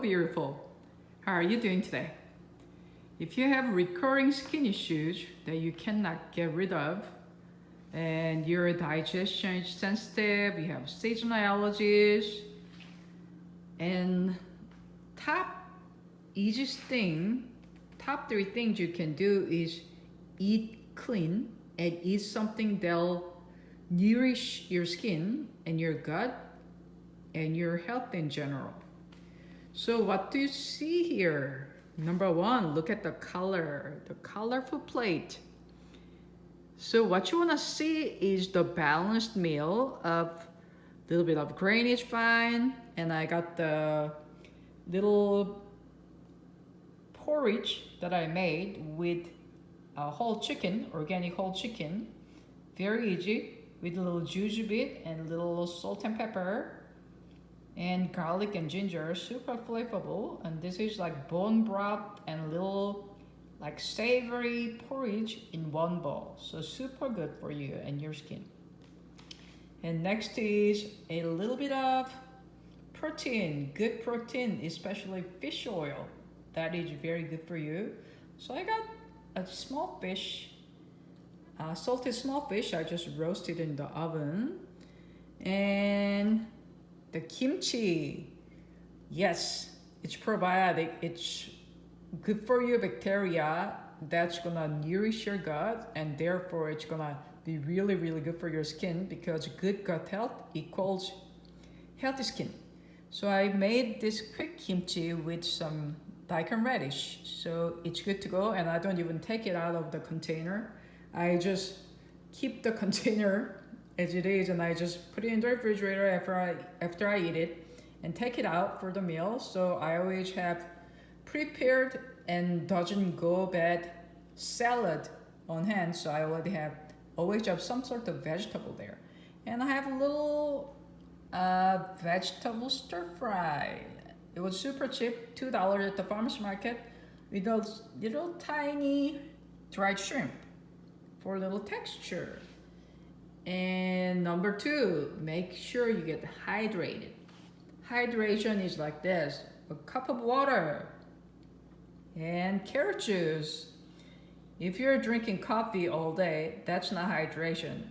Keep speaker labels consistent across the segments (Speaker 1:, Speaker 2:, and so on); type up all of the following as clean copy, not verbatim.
Speaker 1: beautiful. How are you doing today? If you have recurring skin issues that you cannot get rid of, and your digestion is sensitive, you have seasonal allergies, and top three things you can do is eat clean and eat something that'll nourish your skin and your gut and your health in general. So what do you see here? Number one, look at the color, the colorful plate. So what you want to see is the balanced meal of a little bit of grain is fine, and I got the little porridge that I made with a whole chicken, organic whole chicken. Very easy, with a little 𝙒𝙉𝙧 and a little salt and pepper and garlic and ginger, super flavorful. And this is like bone broth and little like savory porridge in one bowl. So super good for you and your skin. And next is a little bit of protein, good protein, especially fish oil. That is very good for you. So I got a small fish, salted small fish. I just roasted in the oven. And the kimchi, yes, it's probiotic. It's good for your bacteria. That's gonna nourish your gut, and therefore it's gonna be really, really good for your skin, because good gut health equals healthy skin. So I made this quick kimchi with some daikon radish. So it's good to go, and I don't even take it out of the container. I just keep the container as it is, and I just put it in the refrigerator after I eat it and take it out for the meal. So I always have prepared and doesn't go bad salad on hand. So I always have some sort of vegetable there. And I have a little vegetable stir fry. It was super cheap, $2 at the farmer's market, with those little tiny dried shrimp for a little texture. And number two, make sure you get hydrated. Hydration is like this: a cup of water and carrot juice. If you're drinking coffee all day, that's not hydration.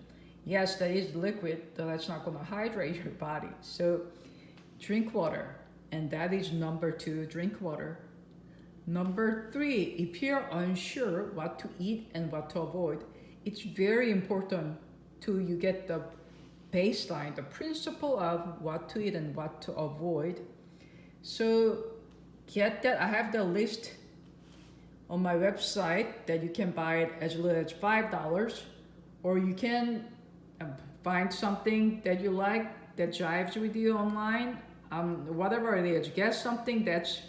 Speaker 1: Yes, that is liquid, but that's not going to hydrate your body. So drink water, and that is number two, drink water. Number three, if you're unsure what to eat and what to avoid, it's very important you get the baseline, the principle of what to eat and what to avoid. So get that. I have the list on my website that you can buy it as little as $5, or you can find something that you like that jives with you online. Whatever it is, get something that's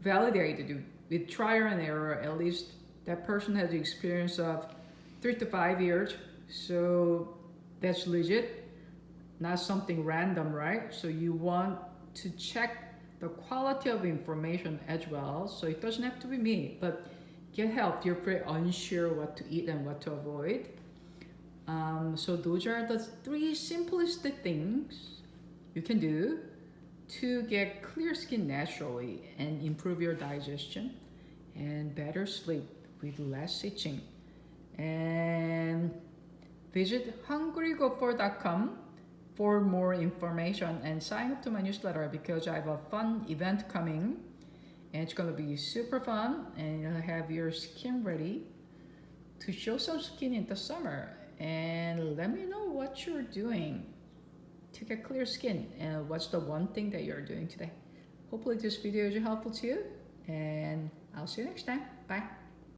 Speaker 1: validated with trial and error. At least that person has the experience of 3 to 5 years. So that's legit, not something random, right? So you want to check the quality of information as well. So it doesn't have to be me, but get help if you're very unsure what to eat and what to avoid. So those are the three simplest things you can do to get clear skin naturally and improve your digestion and better sleep with less itching. And visit 𝘾𝙊𝘾𝙃.com for more information and sign up to my newsletter, because I have a fun event coming and it's going to be super fun, and you'll have your skin ready to show some skin in the summer. And let me know what you're doing to get clear skin and what's the one thing that you're doing today. Hopefully this video is helpful to you, and I'll see you next time. Bye.